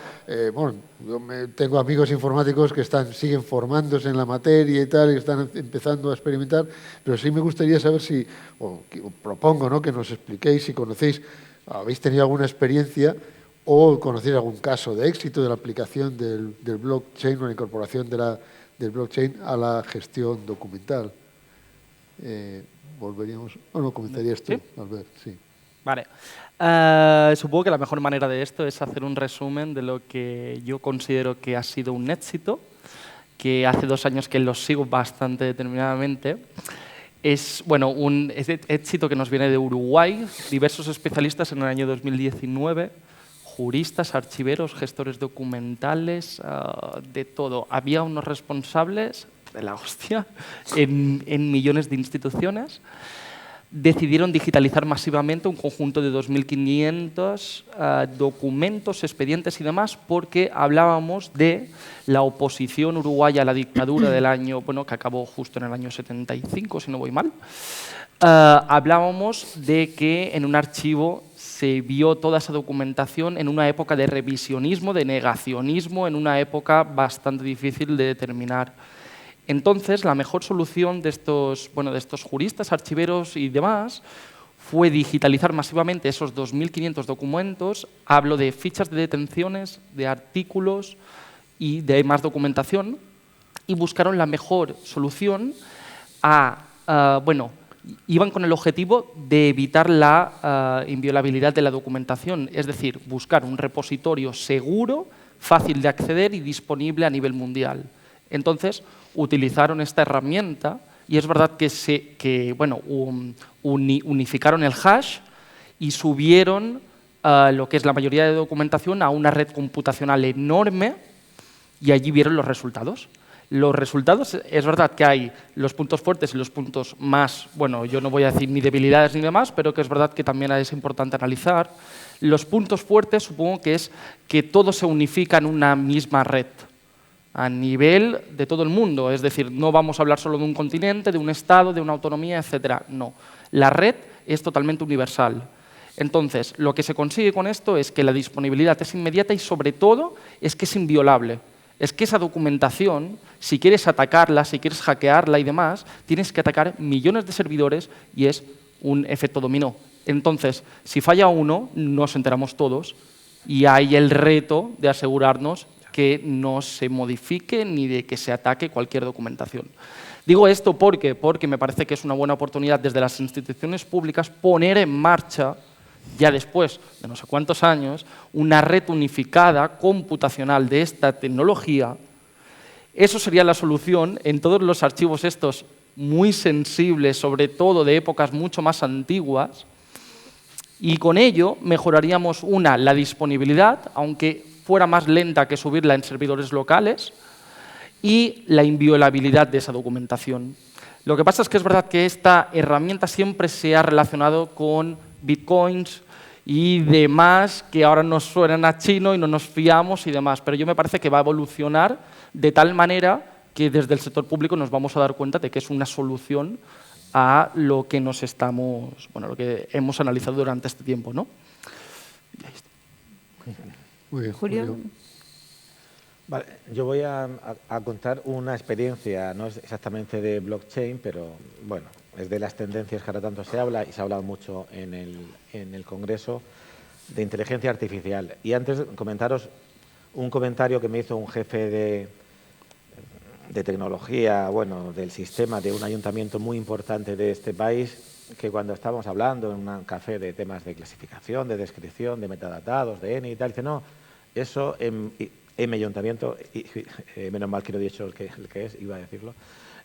Bueno, yo tengo amigos informáticos que siguen formándose en la materia y tal, y están empezando a experimentar, pero sí me gustaría saber si, o propongo, ¿no?, que nos expliquéis si conocéis, ¿habéis tenido alguna experiencia o conocéis algún caso de éxito de la aplicación del blockchain o la incorporación del blockchain a la gestión documental? Volveríamos... Bueno, comenzarías tú, Albert, sí. Vale. Supongo que la mejor manera de esto es hacer un resumen de lo que yo considero que ha sido un éxito, que hace 2 años que lo sigo bastante determinadamente. Es un éxito que nos viene de Uruguay, diversos especialistas en el año 2019, juristas, archiveros, gestores documentales, de todo. Había unos responsables de la hostia en millones de instituciones. Decidieron digitalizar masivamente un conjunto de 2.500 documentos, expedientes y demás, porque hablábamos de la oposición uruguaya a la dictadura del año, que acabó justo en el año 75, si no voy mal. Hablábamos de que en un archivo se vio toda esa documentación en una época de revisionismo, de negacionismo, en una época bastante difícil de determinar. Entonces, la mejor solución de estos juristas, archiveros y demás fue digitalizar masivamente esos 2.500 documentos. Hablo de fichas de detenciones, de artículos y de más documentación, y buscaron la mejor solución iban con el objetivo de evitar la inviolabilidad de la documentación, es decir, buscar un repositorio seguro, fácil de acceder y disponible a nivel mundial. Entonces, utilizaron esta herramienta y es verdad que unificaron el hash y subieron lo que es la mayoría de documentación a una red computacional enorme y allí vieron los resultados. Los resultados, es verdad que hay los puntos fuertes y los puntos más, bueno, yo no voy a decir ni debilidades ni demás, pero que es verdad que también es importante analizar. Los puntos fuertes supongo que es que todo se unifica en una misma red, a nivel de todo el mundo. Es decir, no vamos a hablar solo de un continente, de un estado, de una autonomía, etcétera. No, la red es totalmente universal. Entonces, lo que se consigue con esto es que la disponibilidad es inmediata y, sobre todo, es que es inviolable. Es que esa documentación, si quieres atacarla, si quieres hackearla y demás, tienes que atacar millones de servidores y es un efecto dominó. Entonces, si falla uno, nos enteramos todos y hay el reto de asegurarnos que no se modifique ni de que se ataque cualquier documentación. Digo esto porque me parece que es una buena oportunidad desde las instituciones públicas poner en marcha, ya después de no sé cuántos años, una red unificada computacional de esta tecnología. Eso sería la solución en todos los archivos estos muy sensibles, sobre todo de épocas mucho más antiguas, y con ello mejoraríamos, la disponibilidad, aunque fuera más lenta que subirla en servidores locales, y la inviolabilidad de esa documentación. Lo que pasa es que es verdad que esta herramienta siempre se ha relacionado con bitcoins y demás, que ahora nos suenan a chino y no nos fiamos y demás, pero yo me parece que va a evolucionar de tal manera que desde el sector público nos vamos a dar cuenta de que es una solución a lo que lo que hemos analizado durante este tiempo, ¿no? Muy bien, Julio. Vale, yo voy a contar una experiencia, no es exactamente de blockchain, pero bueno, es de las tendencias que ahora tanto se habla y se ha hablado mucho en el Congreso de inteligencia artificial. Y antes comentaros un comentario que me hizo un jefe de tecnología, del sistema de un ayuntamiento muy importante de este país, que cuando estábamos hablando en un café de temas de clasificación, de descripción, de metadatados, de ENI y tal, dice, no, eso en mi ayuntamiento, menos mal que no he dicho el que es, iba a decirlo,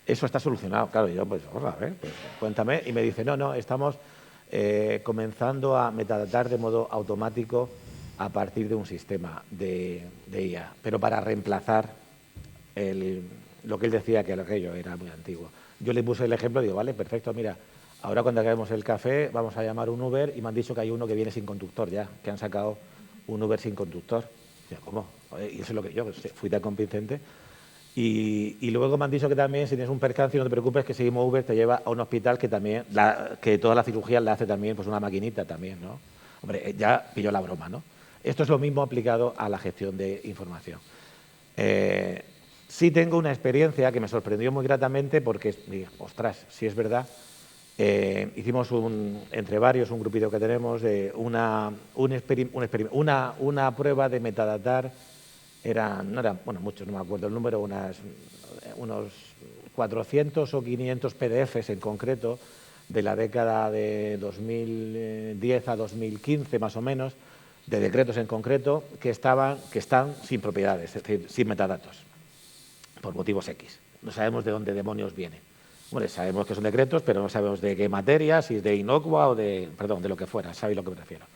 eso está solucionado. Claro, yo, pues cuéntame. Y me dice, no, estamos comenzando a metadatar de modo automático a partir de un sistema de IA, pero para reemplazar lo que él decía que aquello era muy antiguo. Yo le puse el ejemplo y digo, vale, perfecto, mira, ahora cuando acabemos el café vamos a llamar un Uber y me han dicho que hay uno que viene sin conductor ya, que han sacado un Uber sin conductor. Yo, ¿cómo? Y eso es lo que yo fui tan convincente. Y luego me han dicho que también, si tienes un percance, no te preocupes, que seguimos Uber te lleva a un hospital que también, que toda la cirugía la hace también pues una maquinita también, ¿no? Hombre, ya pilló la broma, ¿no? Esto es lo mismo aplicado a la gestión de información. Sí tengo una experiencia que me sorprendió muy gratamente porque, ostras, si es verdad, hicimos entre varios, un grupito que tenemos, una prueba de metadatar. No eran muchos, no me acuerdo el número, unos 400 o 500 PDFs en concreto de la década de 2010 a 2015 más o menos, de decretos en concreto que están sin propiedades, es decir, sin metadatos, por motivos X. No sabemos de dónde demonios vienen. Bueno, sabemos que son decretos, pero no sabemos de qué materia, si es de inocua o de lo que fuera, sabéis lo que me refiero.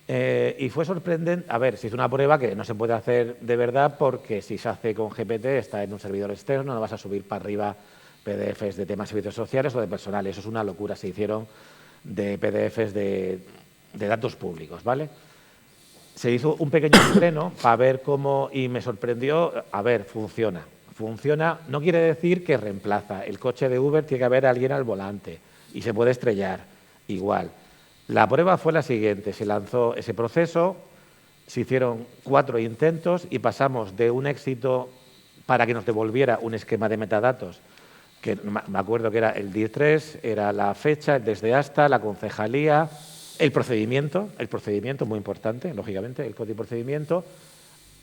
Y fue sorprendente, se hizo una prueba que no se puede hacer de verdad porque si se hace con GPT está en un servidor externo, no vas a subir para arriba PDFs de temas de servicios sociales o de personal, eso es una locura, se hicieron de PDFs de datos públicos, ¿vale? Se hizo un pequeño estreno para ver cómo, y me sorprendió, funciona. Funciona, no quiere decir que reemplaza, el coche de Uber tiene que haber alguien al volante y se puede estrellar, igual. La prueba fue la siguiente, se lanzó ese proceso, se hicieron 4 intentos y pasamos de un éxito para que nos devolviera un esquema de metadatos que me acuerdo que era el 10-3, era la fecha, el desde hasta, la concejalía, el procedimiento muy importante, lógicamente, el código de procedimiento,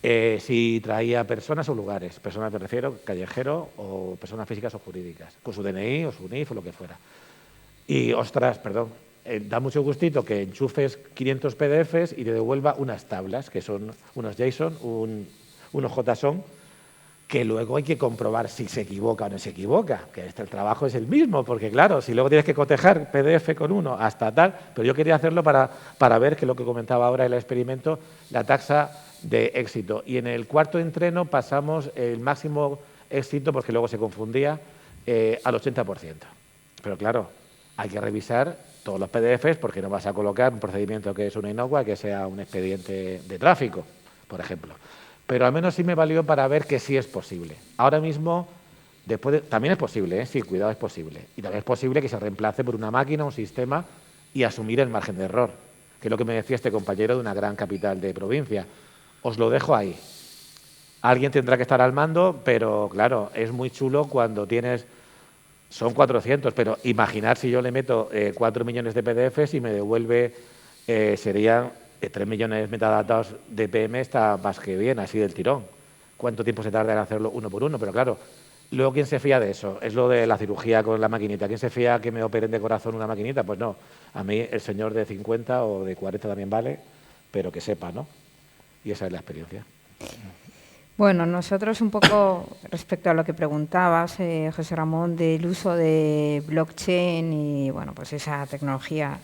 si traía personas o lugares, personas me refiero, callejero o personas físicas o jurídicas, con su DNI o su NIF o lo que fuera. Y, ostras, perdón, da mucho gustito que enchufes 500 PDFs y te devuelva unas tablas, que son unos JSON, unos JSON, que luego hay que comprobar si se equivoca o no se equivoca, que el trabajo es el mismo, porque claro, si luego tienes que cotejar PDF con uno hasta tal, pero yo quería hacerlo para ver, que lo que comentaba ahora el experimento, la tasa de éxito. Y en el cuarto entreno pasamos el máximo éxito, porque luego se confundía, al 80%. Pero claro, hay que revisar todos los PDFs, porque no vas a colocar un procedimiento que es una inocua, que sea un expediente de tráfico, por ejemplo. Pero al menos sí me valió para ver que sí es posible. Ahora mismo, también es posible, sí, cuidado, es posible. Y también es posible que se reemplace por una máquina, un sistema, y asumir el margen de error, que es lo que me decía este compañero de una gran capital de provincia. Os lo dejo ahí. Alguien tendrá que estar al mando, pero claro, es muy chulo cuando tienes... Son 400, pero imaginar si yo le meto 4 millones de PDFs y me devuelve, serían 3 millones de metadatos de PM, está más que bien, así del tirón. ¿Cuánto tiempo se tarda en hacerlo uno por uno? Pero claro, luego, ¿quién se fía de eso? Es lo de la cirugía con la maquinita. ¿Quién se fía que me operen de corazón una maquinita? Pues no. A mí el señor de 50 o de 40 también vale, pero que sepa, ¿no? Y esa es la experiencia. Bueno, nosotros un poco respecto a lo que preguntabas, José Ramón, del uso de blockchain y bueno, pues esa tecnología.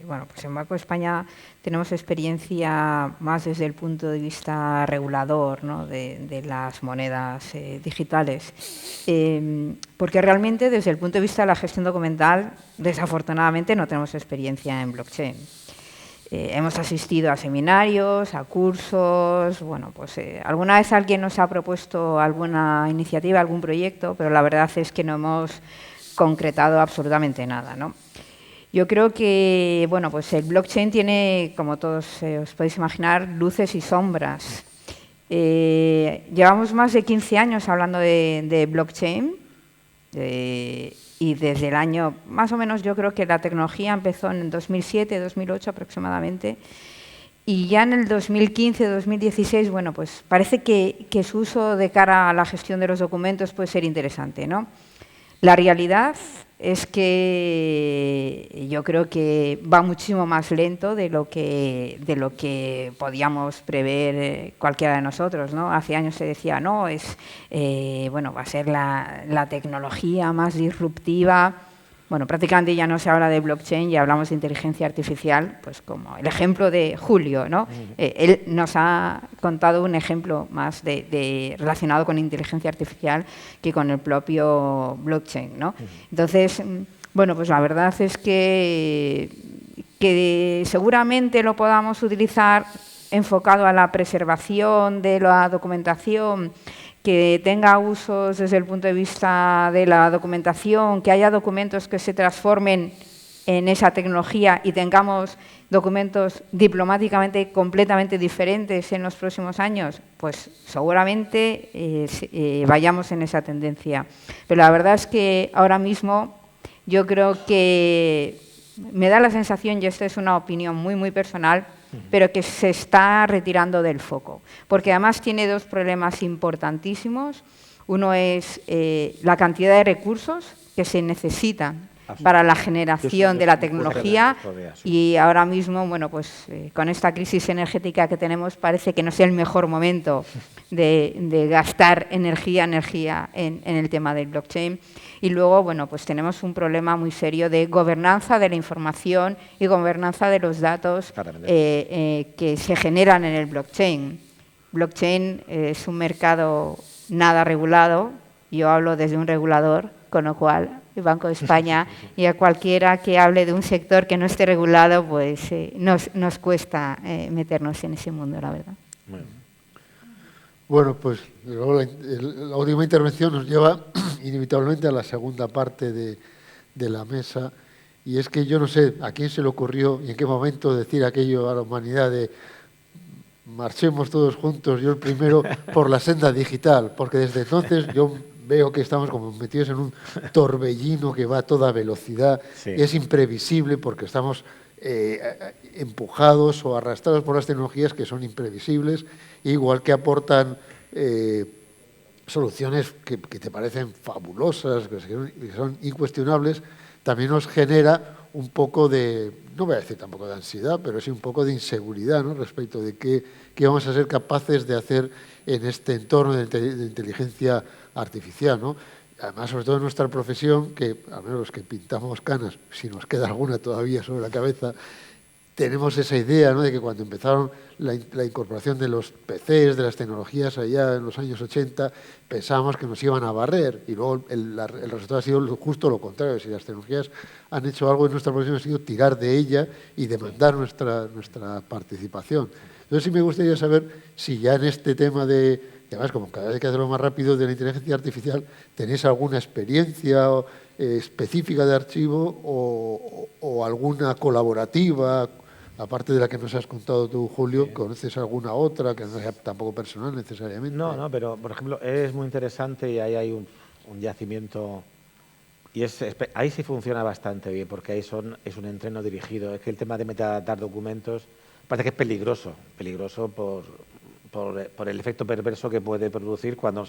Bueno, pues en Banco de España tenemos experiencia más desde el punto de vista regulador, ¿no?, de las monedas digitales, porque realmente desde el punto de vista de la gestión documental, desafortunadamente no tenemos experiencia en blockchain. Hemos asistido a seminarios, a cursos, bueno, pues alguna vez alguien nos ha propuesto alguna iniciativa, algún proyecto, pero la verdad es que no hemos concretado absolutamente nada, ¿no? Yo creo que, bueno, pues el blockchain tiene, como todos os podéis imaginar, luces y sombras. Llevamos más de 15 años hablando de blockchain, y desde el año, más o menos, yo creo que la tecnología empezó en 2007, 2008 aproximadamente, y ya en el 2015, 2016, bueno, pues parece que su uso de cara a la gestión de los documentos puede ser interesante, ¿no? La realidad es que yo creo que va muchísimo más lento de lo que podíamos prever cualquiera de nosotros, ¿no? Hace años se decía, no, bueno, va a ser la tecnología más disruptiva. Bueno, prácticamente ya no se habla de blockchain, ya hablamos de inteligencia artificial, pues como el ejemplo de Julio, ¿no? Él nos ha contado un ejemplo más relacionado con inteligencia artificial que con el propio blockchain, ¿no? Entonces, bueno, pues la verdad es que seguramente lo podamos utilizar enfocado a la preservación de la documentación, que tenga usos desde el punto de vista de la documentación, que haya documentos que se transformen en esa tecnología y tengamos documentos diplomáticamente completamente diferentes en los próximos años, pues seguramente vayamos en esa tendencia. Pero la verdad es que ahora mismo yo creo que me da la sensación, y esta es una opinión muy, muy personal, pero que se está retirando del foco, porque además tiene dos problemas importantísimos. Uno es la cantidad de recursos que se necesitan para la generación de la tecnología, y ahora mismo, bueno, pues con esta crisis energética que tenemos, parece que no es el mejor momento de gastar energía en el tema del blockchain. Y luego, bueno, pues tenemos un problema muy serio de gobernanza de la información y gobernanza de los datos que se generan en el blockchain. Blockchain es un mercado nada regulado. Yo hablo desde un regulador, con lo cual el Banco de España y a cualquiera que hable de un sector que no esté regulado, pues nos cuesta meternos en ese mundo, la verdad. Bueno, pues la última intervención nos lleva inevitablemente a la segunda parte de la mesa, y es que yo no sé a quién se le ocurrió y en qué momento decir aquello a la humanidad de marchemos todos juntos, yo el primero, por la senda digital, porque desde entonces yo veo que estamos como metidos en un torbellino que va a toda velocidad. Sí. Es imprevisible porque estamos empujados o arrastrados por las tecnologías que son imprevisibles, igual que aportan soluciones que te parecen fabulosas, que son incuestionables, también nos genera un poco de, no voy a decir tampoco de ansiedad, pero sí un poco de inseguridad, ¿no?, respecto de qué vamos a ser capaces de hacer en este entorno de inteligencia artificial, ¿no? Además, sobre todo en nuestra profesión, que al menos los que pintamos canas, si nos queda alguna todavía sobre la cabeza, tenemos esa idea, ¿no?, de que cuando empezaron la incorporación de los PCs, de las tecnologías allá en los años 80, pensábamos que nos iban a barrer, y luego el resultado ha sido justo lo contrario. Si las tecnologías han hecho algo en nuestra profesión, ha sido tirar de ella y demandar nuestra participación. Entonces sí me gustaría saber si ya en este tema de, y además como cada vez hay que hacerlo más rápido, de la inteligencia artificial, tenéis alguna experiencia específica de archivo o alguna colaborativa, aparte de la que nos has contado tú, Julio. Sí. ¿Conoces alguna otra que no sea tampoco personal necesariamente? No, pero por ejemplo es muy interesante y ahí hay un yacimiento y ahí sí funciona bastante bien porque ahí es un entreno dirigido. Es que el tema de metadatar documentos parece que es peligroso por el efecto perverso que puede producir cuando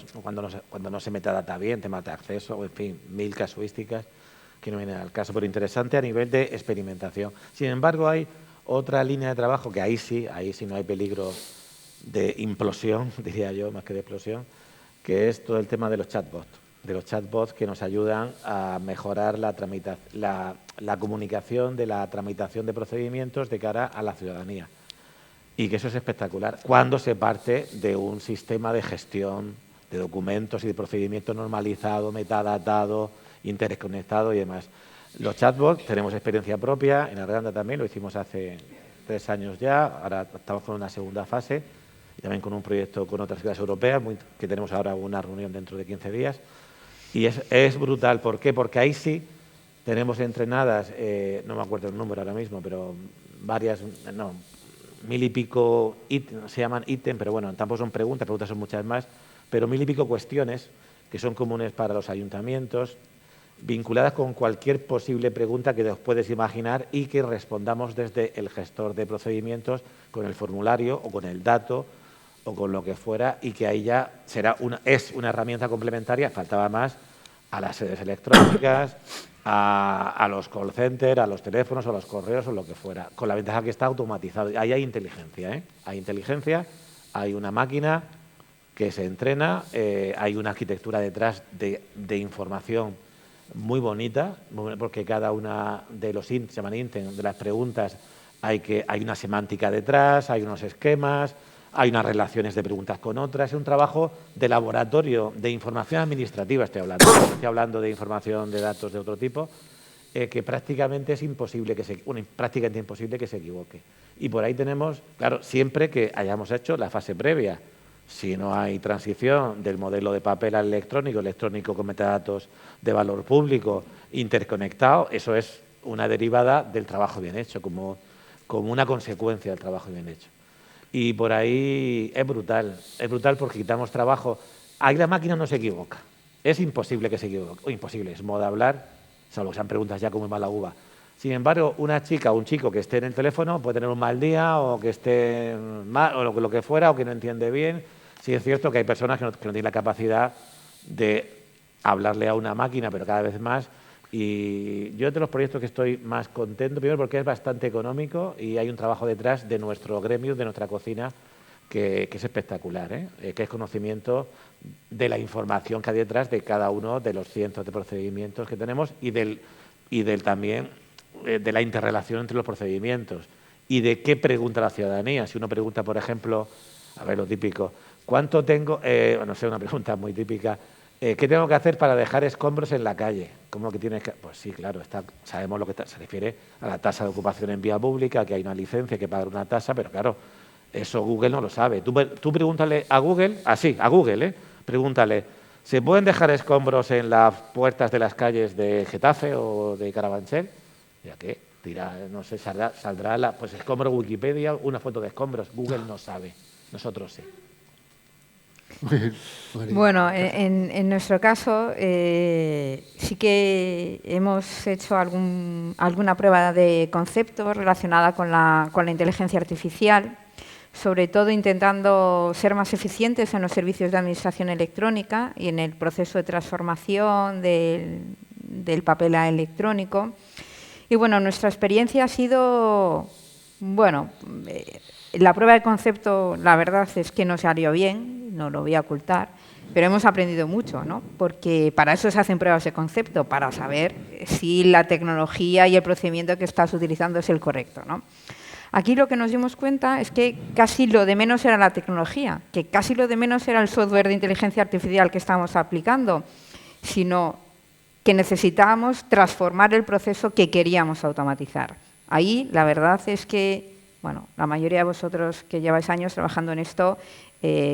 no se metadata bien, temas de acceso, o en fin, 1000 casuísticas que no vienen al caso, pero interesante a nivel de experimentación. Sin embargo, hay otra línea de trabajo que ahí sí no hay peligro de implosión, diría yo, más que de explosión, que es todo el tema de los chatbots que nos ayudan a mejorar la comunicación de la tramitación de procedimientos de cara a la ciudadanía. Y que eso es espectacular cuando se parte de un sistema de gestión de documentos y de procedimientos normalizado, metadatado, interconectado y demás. Los chatbots, tenemos experiencia propia, en Arganda también, lo hicimos hace 3 años ya, ahora estamos con una segunda fase, y también con un proyecto con otras ciudades europeas, que tenemos ahora una reunión dentro de 15 días, y es brutal. ¿Por qué? Porque ahí sí tenemos entrenadas, no me acuerdo el número ahora mismo, pero varias, 1000 y pico, se llaman ítems, pero bueno, tampoco son preguntas son muchas más, pero 1000 y pico cuestiones que son comunes para los ayuntamientos, vinculadas con cualquier posible pregunta que os puedes imaginar y que respondamos desde el gestor de procedimientos con el formulario o con el dato o con lo que fuera, y que ahí ya es una herramienta complementaria, faltaba más, a las sedes electrónicas, a los call centers, a los teléfonos, a los correos o lo que fuera, con la ventaja que está automatizado. Ahí hay inteligencia, ¿eh? Hay inteligencia, hay una máquina que se entrena, hay una arquitectura detrás de información muy bonita, porque cada una de los se llaman intent, de las preguntas hay una semántica detrás, hay unos esquemas, hay unas relaciones de preguntas con otras. Es un trabajo de laboratorio de información administrativa, estoy hablando de información de datos de otro tipo, que prácticamente es imposible prácticamente imposible que se equivoque. Y por ahí tenemos, claro, siempre que hayamos hecho la fase previa. Si no hay transición del modelo de papel al electrónico con metadatos de valor público interconectado, eso es una derivada del trabajo bien hecho, como una consecuencia del trabajo bien hecho. Y por ahí es brutal porque quitamos trabajo. Ahí la máquina no se equivoca, es imposible que se equivoque, o imposible, es modo de hablar, salvo que sean preguntas ya como mala uva. Sin embargo, una chica o un chico que esté en el teléfono puede tener un mal día o que esté mal, o lo que fuera, o que no entiende bien. Sí es cierto que hay personas que no tienen la capacidad de hablarle a una máquina, pero cada vez más. Y yo de los proyectos que estoy más contento, primero porque es bastante económico y hay un trabajo detrás de nuestro gremio, de nuestra cocina, que es espectacular, que es conocimiento de la información que hay detrás de cada uno de los cientos de procedimientos que tenemos y también de la interrelación entre los procedimientos y de qué pregunta la ciudadanía. Si uno pregunta, por ejemplo, a ver lo típico, ¿cuánto tengo? No sé, una pregunta muy típica. ¿Qué tengo que hacer para dejar escombros en la calle? ¿Cómo que tienes que...? Pues sí, claro, sabemos lo que se refiere a la tasa de ocupación en vía pública, que hay una licencia, que pagar una tasa, pero claro, eso Google no lo sabe. Tú pregúntale a Google, a Google, pregúntale, ¿se pueden dejar escombros en las puertas de las calles de Getafe o de Carabanchel? ¿Ya qué? Dirá, no sé, saldrá pues escombro Wikipedia, una foto de escombros. Google no sabe, nosotros sí. Bueno, en nuestro caso sí que hemos hecho alguna prueba de concepto relacionada con la inteligencia artificial, sobre todo intentando ser más eficientes en los servicios de administración electrónica y en el proceso de transformación del papel a electrónico. Y bueno, nuestra experiencia ha sido, bueno, la prueba de concepto, la verdad es que no salió bien, no lo voy a ocultar, pero hemos aprendido mucho, ¿no? Porque para eso se hacen pruebas de concepto, para saber si la tecnología y el procedimiento que estás utilizando es el correcto, ¿no? Aquí lo que nos dimos cuenta es que casi lo de menos era la tecnología, que casi lo de menos era el software de inteligencia artificial que estábamos aplicando, sino que necesitábamos transformar el proceso que queríamos automatizar. Ahí la verdad es que, bueno, la mayoría de vosotros que lleváis años trabajando en esto,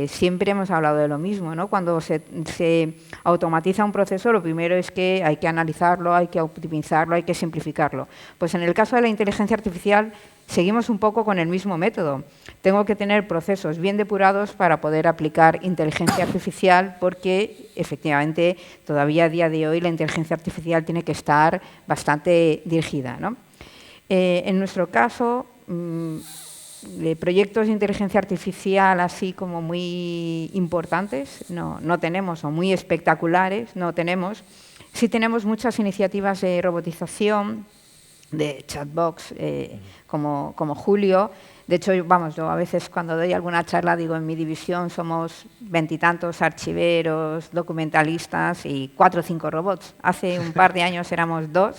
siempre hemos hablado de lo mismo, ¿no? Cuando se automatiza un proceso, lo primero es que hay que analizarlo, hay que optimizarlo, hay que simplificarlo. Pues en el caso de la inteligencia artificial, seguimos un poco con el mismo método. Tengo que tener procesos bien depurados para poder aplicar inteligencia artificial porque, efectivamente, todavía a día de hoy la inteligencia artificial tiene que estar bastante dirigida, ¿no? En nuestro caso, de proyectos de inteligencia artificial así como muy importantes no tenemos, o muy espectaculares no tenemos. Sí tenemos muchas iniciativas de robotización, de chatbox, como Julio. De hecho, vamos, yo a veces cuando doy alguna charla digo, en mi división somos 20 y tantos archiveros, documentalistas y 4 o 5 robots. Hace un par de años éramos 2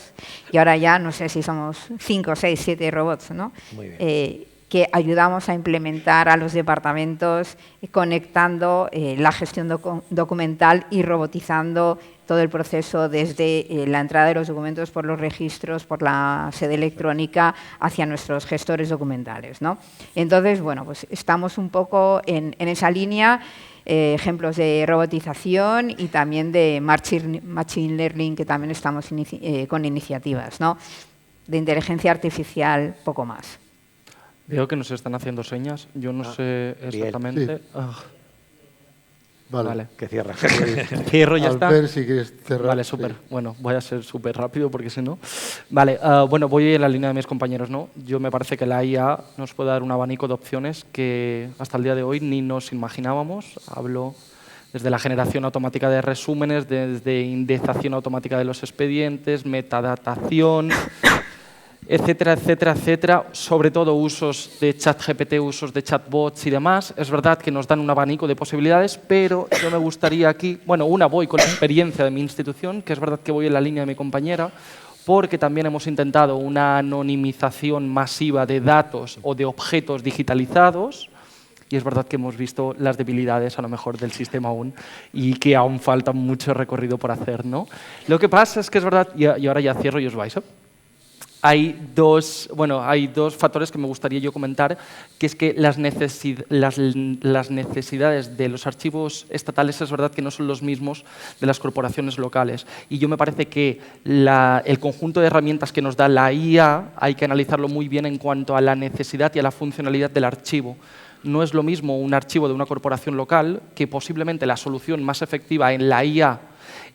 y ahora ya no sé si somos 5, 6, 7 robots, ¿no? Muy bien. Que ayudamos a implementar a los departamentos conectando la gestión documental y robotizando todo el proceso desde la entrada de los documentos por los registros, por la sede electrónica, hacia nuestros gestores documentales, ¿no? Entonces, bueno, pues estamos un poco en esa línea, ejemplos de robotización y también de machine learning, que también estamos con iniciativas, ¿no? De inteligencia artificial, poco más. Veo que nos están haciendo señas. Yo no sé exactamente. Sí. Ah. Vale. Que cierra. Cierro, ya está. Albert, si quieres cerrar. Vale, súper. Sí. Bueno, voy a ser súper rápido porque si no... Vale, bueno, voy en la línea de mis compañeros, ¿no? Yo me parece que la IA nos puede dar un abanico de opciones que hasta el día de hoy ni nos imaginábamos. Hablo desde la generación automática de resúmenes, desde indexación automática de los expedientes, metadatación, etcétera, etcétera, etcétera, sobre todo usos de ChatGPT, usos de chatbots y demás. Es verdad que nos dan un abanico de posibilidades, pero yo me gustaría aquí, bueno, voy con la experiencia de mi institución, que es verdad que voy en la línea de mi compañera, porque también hemos intentado una anonimización masiva de datos o de objetos digitalizados, y es verdad que hemos visto las debilidades a lo mejor del sistema aún y que aún falta mucho recorrido por hacer, ¿no? Lo que pasa es que es verdad, y ahora ya cierro y os vais, hay dos factores que me gustaría yo comentar, que es que las necesidades de los archivos estatales es verdad que no son los mismos de las corporaciones locales. Y yo me parece que el conjunto de herramientas que nos da la IA hay que analizarlo muy bien en cuanto a la necesidad y a la funcionalidad del archivo. No es lo mismo un archivo de una corporación local, que posiblemente la solución más efectiva en la IA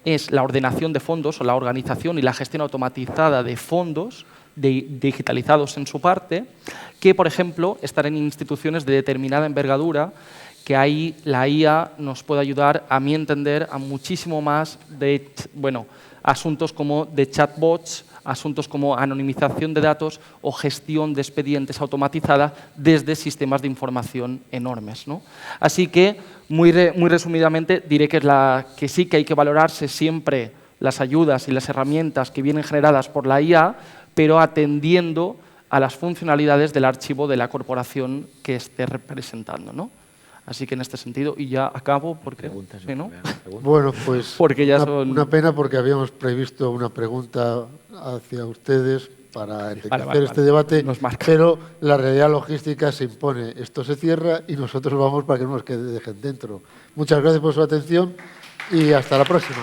es la ordenación de fondos o la organización y la gestión automatizada de fondos digitalizados en su parte, que, por ejemplo, estar en instituciones de determinada envergadura, que ahí la IA nos puede ayudar, a mi entender, a muchísimo más de asuntos como de chatbots, asuntos como anonimización de datos o gestión de expedientes automatizada desde sistemas de información enormes, ¿no? Así que, muy resumidamente, diré que sí que hay que valorarse siempre las ayudas y las herramientas que vienen generadas por la IA, pero atendiendo a las funcionalidades del archivo de la corporación que esté representando, ¿no? Así que en este sentido, y ya acabo, porque ¿sí, no? Bueno, pues porque ya una pena porque habíamos previsto una pregunta hacia ustedes para enriquecer este debate, pero la realidad logística se impone. Esto se cierra y nosotros vamos para que no nos dejen dentro. Muchas gracias por su atención y hasta la próxima.